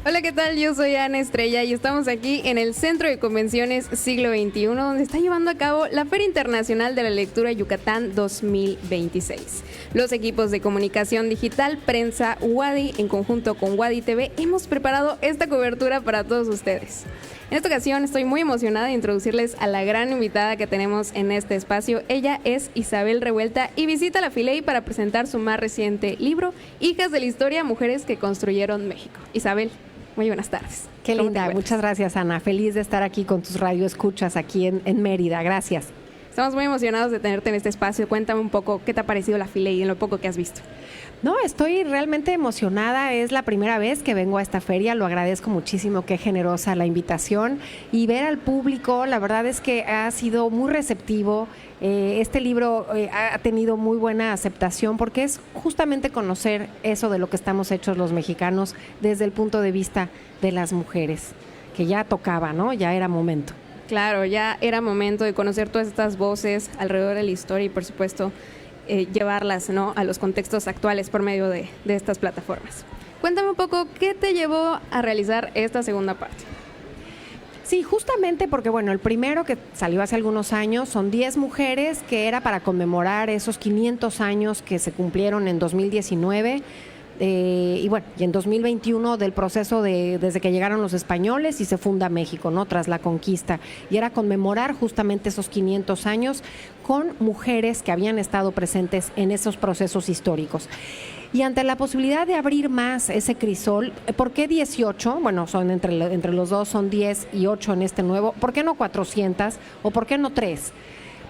Hola, ¿qué tal? Yo soy Ana Estrella y estamos aquí en el Centro de Convenciones Siglo XXI, donde está llevando a cabo la Feria Internacional de la Lectura Yucatán 2026. Los equipos de comunicación digital, prensa, Wadi, en conjunto con Wadi TV, hemos preparado esta cobertura para todos ustedes. En esta ocasión estoy muy emocionada de introducirles a la gran invitada que tenemos en este espacio. Ella es Isabel Revuelta y visita la Filey para presentar su más reciente libro, Hijas de la Historia, Mujeres que Construyeron México. Isabel, muy buenas tardes. Qué linda, muchas gracias, Ana. Feliz de estar aquí con tus radioescuchas aquí en Mérida. Gracias. Estamos muy emocionados de tenerte en este espacio. Cuéntame un poco qué te ha parecido la Filey en lo poco que has visto. No, estoy realmente emocionada. Es la primera vez que vengo a esta feria. Lo agradezco muchísimo. Qué generosa la invitación. Y ver al público, la verdad es que ha sido muy receptivo. Este libro ha tenido muy buena aceptación porque es justamente conocer eso de lo que estamos hechos los mexicanos desde el punto de vista de las mujeres, que ya tocaba, ¿no? Ya era momento. Claro, ya era momento de conocer todas estas voces alrededor de la historia y, por supuesto, llevarlas, ¿no?, a los contextos actuales por medio de estas plataformas. Cuéntame un poco, ¿qué te llevó a realizar esta segunda parte? Sí, justamente porque, bueno, el primero que salió hace algunos años son 10 mujeres, que era para conmemorar esos 500 años que se cumplieron en 2019. Y bueno, y en 2021 del proceso desde que llegaron los españoles y se funda México, ¿no?, tras la conquista. Y era conmemorar justamente esos 500 años con mujeres que habían estado presentes en esos procesos históricos. Y ante la posibilidad de abrir más ese crisol, ¿por qué 18? Bueno, son entre los dos son 10 y 8 en este nuevo. ¿Por qué no 400 o por qué no 3?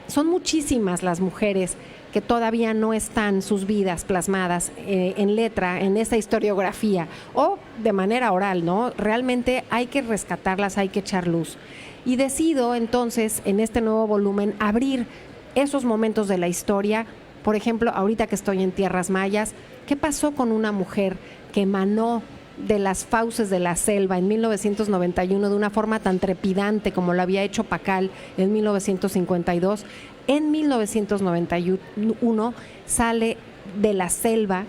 Son muchísimas las mujeres que todavía no están sus vidas plasmadas en letra, en esa historiografía o de manera oral, ¿no? Realmente hay que rescatarlas, hay que echar luz. Y decido entonces en este nuevo volumen abrir esos momentos de la historia. Por ejemplo, ahorita que estoy en tierras mayas, ¿qué pasó con una mujer que emanó de las fauces de la selva en 1991 de una forma tan trepidante como lo había hecho Pacal en 1952? En 1991 sale de la selva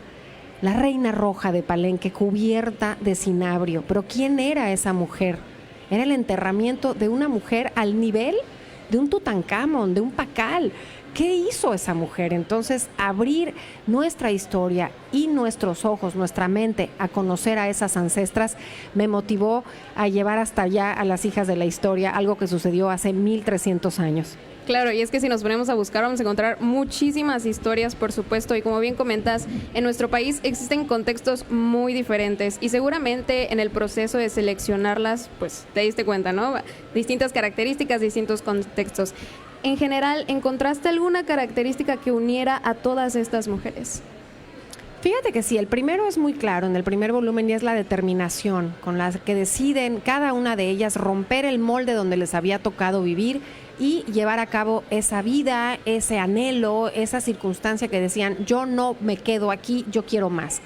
la Reina Roja de Palenque, cubierta de cinabrio. Pero ¿quién era esa mujer? Era el enterramiento de una mujer al nivel de un Tutankamón, de un Pacal. ¿Qué hizo esa mujer? Entonces, abrir nuestra historia y nuestros ojos, nuestra mente a conocer a esas ancestras me motivó a llevar hasta allá a las hijas de la historia, algo que sucedió hace 1300 años. Claro, y es que si nos ponemos a buscar vamos a encontrar muchísimas historias, por supuesto, y como bien comentas, en nuestro país existen contextos muy diferentes y seguramente en el proceso de seleccionarlas, pues te diste cuenta, ¿no? Distintas características, distintos contextos. En general, ¿encontraste alguna característica que uniera a todas estas mujeres? Fíjate que sí, el primero es muy claro en el primer volumen y es la determinación con la que deciden cada una de ellas romper el molde donde les había tocado vivir y llevar a cabo esa vida, ese anhelo, esa circunstancia que decían, yo no me quedo aquí, yo quiero más.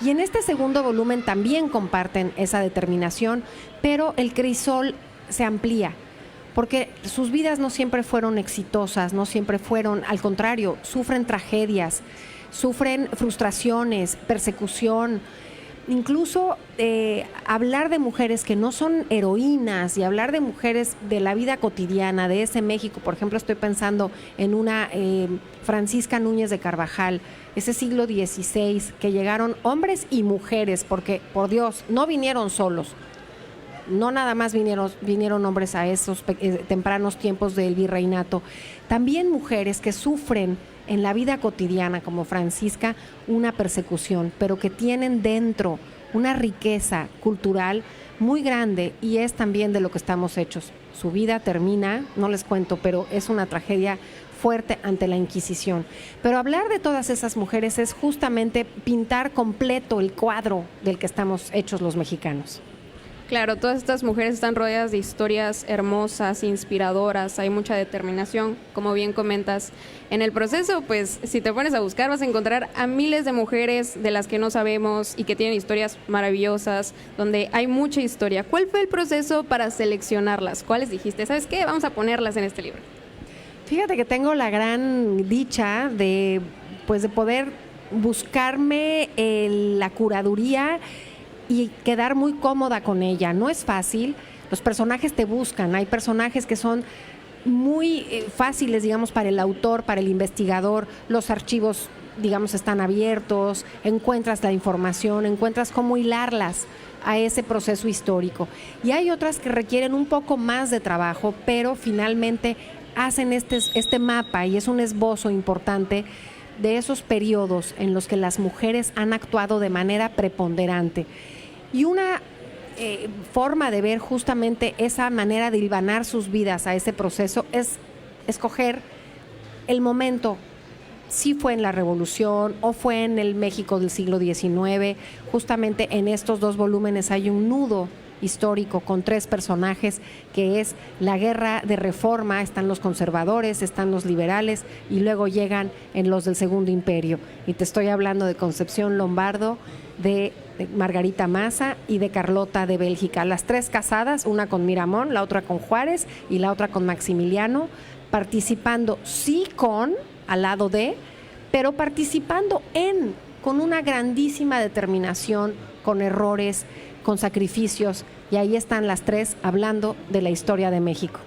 Y en este segundo volumen también comparten esa determinación, pero el crisol se amplía, porque sus vidas no siempre fueron exitosas, no siempre fueron, al contrario, sufren tragedias, sufren frustraciones, persecución. Incluso hablar de mujeres que no son heroínas y hablar de mujeres de la vida cotidiana, de ese México. Por ejemplo, estoy pensando en una Francisca Núñez de Carvajal, ese siglo XVI, que llegaron hombres y mujeres, porque, por Dios, no vinieron solos. No nada más vinieron hombres a esos tempranos tiempos del virreinato. También mujeres que sufren en la vida cotidiana, como Francisca, una persecución, pero que tienen dentro una riqueza cultural muy grande y es también de lo que estamos hechos. Su vida termina, no les cuento, pero es una tragedia fuerte ante la Inquisición. Pero hablar de todas esas mujeres es justamente pintar completo el cuadro del que estamos hechos los mexicanos. Claro, todas estas mujeres están rodeadas de historias hermosas, inspiradoras, hay mucha determinación, como bien comentas. En el proceso, pues, si te pones a buscar, vas a encontrar a miles de mujeres de las que no sabemos y que tienen historias maravillosas, donde hay mucha historia. ¿Cuál fue el proceso para seleccionarlas? ¿Cuáles dijiste? ¿Sabes qué? Vamos a ponerlas en este libro. Fíjate que tengo la gran dicha de poder buscarme la curaduría y quedar muy cómoda con ella. No es fácil, los personajes te buscan, hay personajes que son muy fáciles, digamos, para el autor, para el investigador, los archivos, digamos, están abiertos, encuentras la información, encuentras cómo hilarlas a ese proceso histórico. Y hay otras que requieren un poco más de trabajo, pero finalmente hacen este mapa y es un esbozo importante de esos periodos en los que las mujeres han actuado de manera preponderante. Y una forma de ver justamente esa manera de hilvanar sus vidas a ese proceso es escoger el momento, si fue en la Revolución o fue en el México del siglo XIX. Justamente en estos 2 volúmenes hay un nudo histórico con 3 personajes, que es la guerra de reforma, están los conservadores, están los liberales y luego llegan en los del Segundo Imperio. Y te estoy hablando de Concepción Lombardo, de Margarita Maza y de Carlota de Bélgica, las 3 casadas, una con Miramón, la otra con Juárez y la otra con Maximiliano, participando al lado de, pero participando con una grandísima determinación, con errores, con sacrificios, y ahí están las 3 hablando de la historia de México.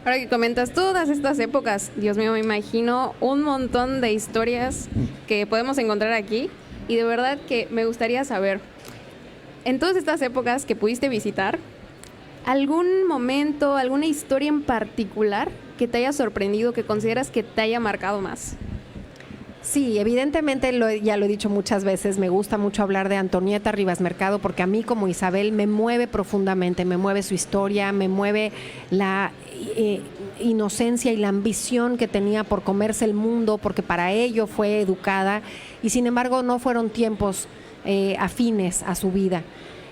Ahora que comentas todas estas épocas, Dios mío, me imagino un montón de historias que podemos encontrar aquí, y de verdad que me gustaría saber, en todas estas épocas que pudiste visitar, ¿algún momento, alguna historia en particular que te haya sorprendido, que consideras que te haya marcado más? Sí, evidentemente ya lo he dicho muchas veces, me gusta mucho hablar de Antonieta Rivas Mercado, porque a mí como Isabel me mueve profundamente, me mueve su historia, me mueve la inocencia y la ambición que tenía por comerse el mundo, porque para ello fue educada, y sin embargo no fueron tiempos afines a su vida.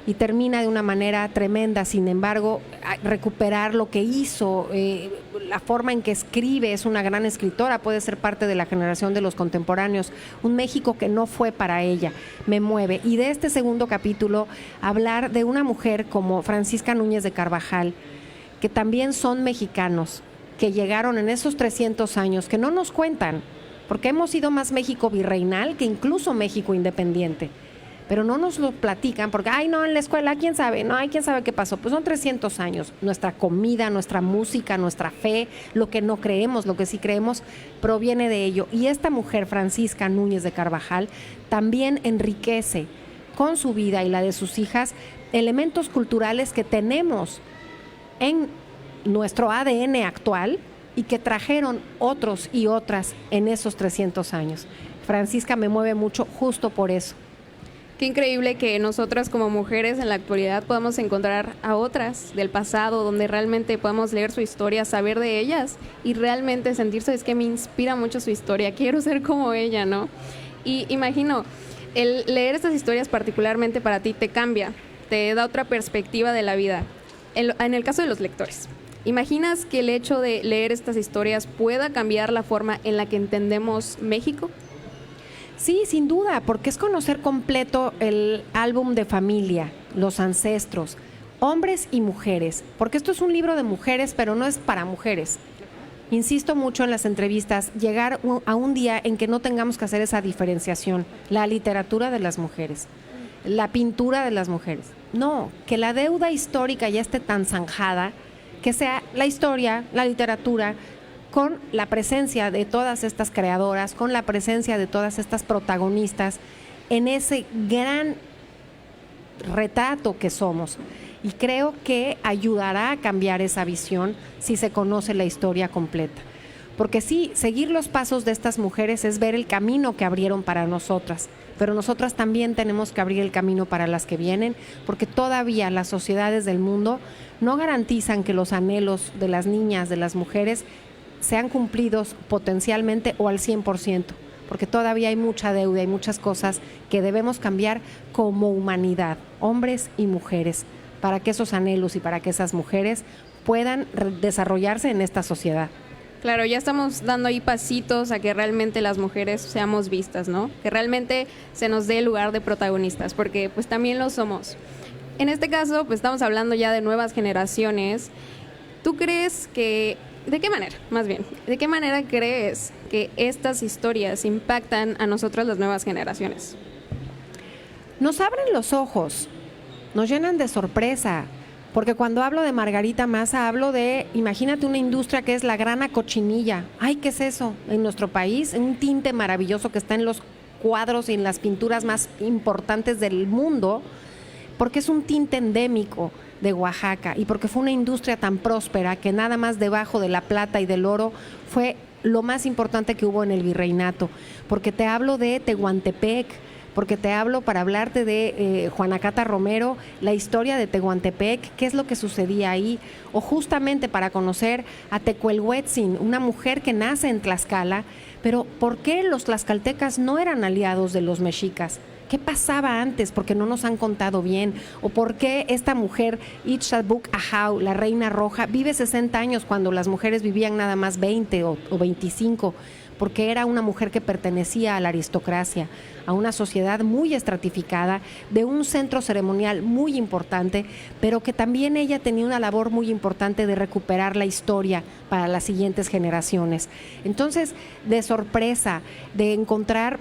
Y termina de una manera tremenda. Sin embargo, recuperar lo que hizo, la forma en que escribe, es una gran escritora, puede ser parte de la generación de los contemporáneos. Un México que no fue para ella, me mueve. Y de este segundo capítulo, hablar de una mujer como Francisca Núñez de Carvajal, que también son mexicanos, que llegaron en esos 300 años, que no nos cuentan, porque hemos sido más México virreinal que incluso México independiente. Pero no nos lo platican porque, no, en la escuela, ¿quién sabe? No, ¿quién sabe qué pasó? Pues son 300 años. Nuestra comida, nuestra música, nuestra fe, lo que no creemos, lo que sí creemos, proviene de ello. Y esta mujer, Francisca Núñez de Carvajal, también enriquece con su vida y la de sus hijas elementos culturales que tenemos en nuestro ADN actual y que trajeron otros y otras en esos 300 años. Francisca me mueve mucho justo por eso. Qué increíble que nosotras como mujeres en la actualidad podamos encontrar a otras del pasado, donde realmente podamos leer su historia, saber de ellas y realmente sentirse, es que me inspira mucho su historia, quiero ser como ella, ¿no? Y imagino, el leer estas historias particularmente para ti te cambia, te da otra perspectiva de la vida. En el caso de los lectores, ¿imaginas que el hecho de leer estas historias pueda cambiar la forma en la que entendemos México? Sí, sin duda, porque es conocer completo el álbum de familia, los ancestros, hombres y mujeres, porque esto es un libro de mujeres, pero no es para mujeres. Insisto mucho en las entrevistas, llegar a un día en que no tengamos que hacer esa diferenciación, la literatura de las mujeres, la pintura de las mujeres. No, que la deuda histórica ya esté tan zanjada, que sea la historia, la literatura, con la presencia de todas estas creadoras, con la presencia de todas estas protagonistas en ese gran retrato que somos. Y creo que ayudará a cambiar esa visión si se conoce la historia completa. Porque sí, seguir los pasos de estas mujeres es ver el camino que abrieron para nosotras, pero nosotras también tenemos que abrir el camino para las que vienen, porque todavía las sociedades del mundo no garantizan que los anhelos de las niñas, de las mujeres, sean cumplidos potencialmente o al 100%, porque todavía hay mucha deuda, hay muchas cosas que debemos cambiar como humanidad, hombres y mujeres, para que esos anhelos y para que esas mujeres puedan desarrollarse en esta sociedad. Claro, ya estamos dando ahí pasitos a que realmente las mujeres seamos vistas, ¿no? Que realmente se nos dé el lugar de protagonistas, porque pues también lo somos. En este caso, pues estamos hablando ya de nuevas generaciones. ¿Tú crees que, de qué manera crees que estas historias impactan a nosotros las nuevas generaciones? Nos abren los ojos, nos llenan de sorpresa, porque cuando hablo de Margarita Maza hablo de, imagínate una industria que es la grana cochinilla. Ay, ¿qué es eso? En nuestro país, un tinte maravilloso que está en los cuadros y en las pinturas más importantes del mundo, porque es un tinte endémico de Oaxaca y porque fue una industria tan próspera que nada más debajo de la plata y del oro fue lo más importante que hubo en el virreinato. Porque te hablo de Tehuantepec, porque te hablo para hablarte de Juana Cata Romero, la historia de Tehuantepec, qué es lo que sucedía ahí, o justamente para conocer a Tecuelhuetzin, una mujer que nace en Tlaxcala, pero ¿por qué los tlaxcaltecas no eran aliados de los mexicas? ¿Qué pasaba antes? Porque no nos han contado bien. ¿O por qué esta mujer, Itzalbuc Ahau, la reina roja, vive 60 años cuando las mujeres vivían nada más 20 o 25? Porque era una mujer que pertenecía a la aristocracia, a una sociedad muy estratificada, de un centro ceremonial muy importante, pero que también ella tenía una labor muy importante de recuperar la historia para las siguientes generaciones. Entonces, de sorpresa, de encontrar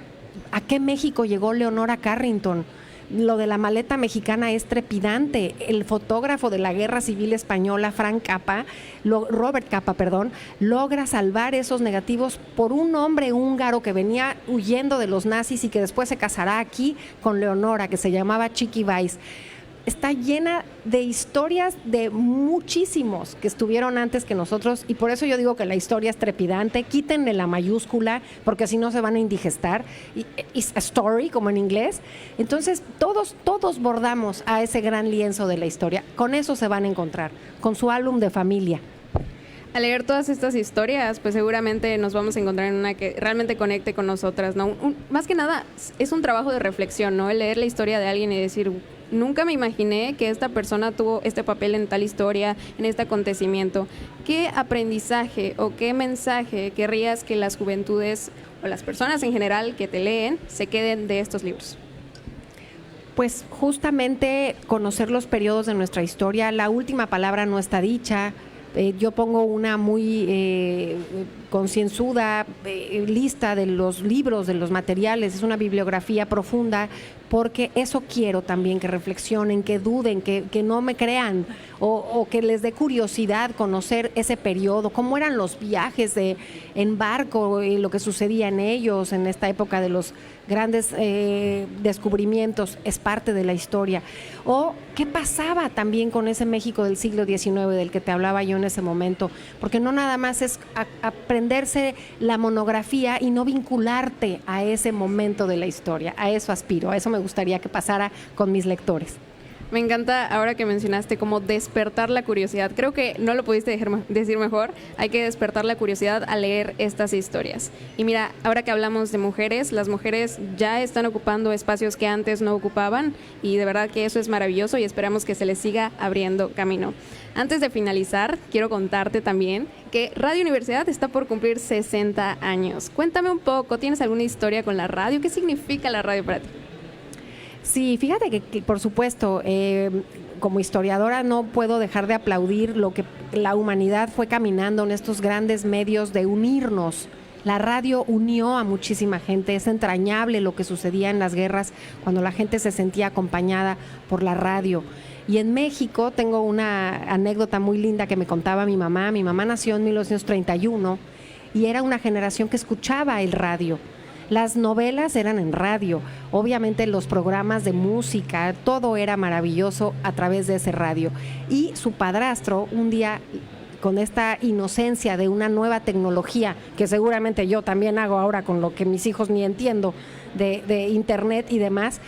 a qué México llegó Leonora Carrington. Lo de la maleta mexicana es trepidante. El fotógrafo de la Guerra Civil Española, Robert Capa, logra salvar esos negativos por un hombre húngaro que venía huyendo de los nazis y que después se casará aquí con Leonora, que se llamaba Chiqui Weiss. Está llena de historias de muchísimos que estuvieron antes que nosotros y por eso yo digo que la historia es trepidante. Quítenle la mayúscula porque si no se van a indigestar. It's a story, como en inglés. Entonces todos bordamos a ese gran lienzo de la historia. Con eso se van a encontrar, con su álbum de familia. Al leer todas estas historias, pues seguramente nos vamos a encontrar en una que realmente conecte con nosotras, ¿no? Más que nada, es un trabajo de reflexión, ¿no? El leer la historia de alguien y decir, nunca me imaginé que esta persona tuvo este papel en tal historia, en este acontecimiento. ¿Qué aprendizaje o qué mensaje querrías que las juventudes o las personas en general que te leen se queden de estos libros? Pues justamente conocer los periodos de nuestra historia. La última palabra no está dicha. Yo pongo una muy concienzuda lista de los libros, de los materiales. Es una bibliografía profunda porque eso quiero también, que reflexionen, que duden, que no me crean o que les dé curiosidad conocer ese periodo, cómo eran los viajes en barco, lo que sucedía en ellos en esta época de los grandes descubrimientos, es parte de la historia. O qué pasaba también con ese México del siglo XIX del que te hablaba yo en ese momento, porque no nada más es aprenderse la monografía y no vincularte a ese momento de la historia. A eso aspiro, a eso me gustaría que pasara con mis lectores. Me encanta ahora que mencionaste cómo despertar la curiosidad. Creo que no lo pudiste decir mejor. Hay que despertar la curiosidad al leer estas historias. Y mira, ahora que hablamos de mujeres, las mujeres ya están ocupando espacios que antes no ocupaban y de verdad que eso es maravilloso y esperamos que se les siga abriendo camino. Antes de finalizar, quiero contarte también que Radio Universidad está por cumplir 60 años. Cuéntame un poco, ¿tienes alguna historia con la radio? ¿Qué significa la radio para ti? Sí, fíjate que por supuesto, como historiadora no puedo dejar de aplaudir lo que la humanidad fue caminando en estos grandes medios de unirnos. La radio unió a muchísima gente, es entrañable lo que sucedía en las guerras cuando la gente se sentía acompañada por la radio. Y en México tengo una anécdota muy linda que me contaba mi mamá. Mi mamá nació en 1931 y era una generación que escuchaba el radio. Las novelas eran en radio, obviamente los programas de música, todo era maravilloso a través de ese radio. Y su padrastro, un día, con esta inocencia de una nueva tecnología, que seguramente yo también hago ahora con lo que mis hijos ni entiendo de internet y demás,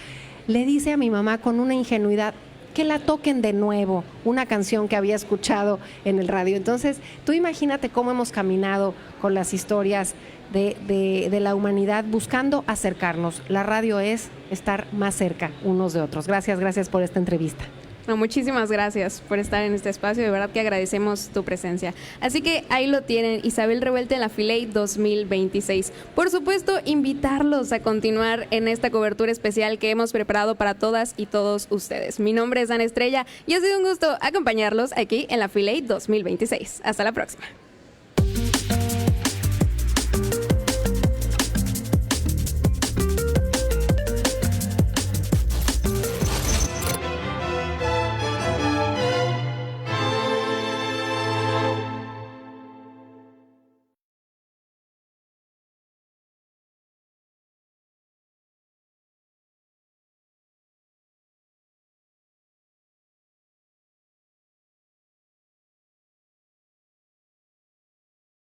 le dice a mi mamá con una ingenuidad, que la toquen de nuevo, una canción que había escuchado en el radio. Entonces, tú imagínate cómo hemos caminado con las historias de la humanidad buscando acercarnos. La radio es estar más cerca unos de otros. Gracias por esta entrevista. No, muchísimas gracias por estar en este espacio, de verdad que agradecemos tu presencia. Así que ahí lo tienen, Isabel Revuelta en la FILEI 2026. Por supuesto, invitarlos a continuar en esta cobertura especial que hemos preparado para todas y todos ustedes. Mi nombre es Ana Estrella y ha sido un gusto acompañarlos aquí en la FILEI 2026. Hasta la próxima.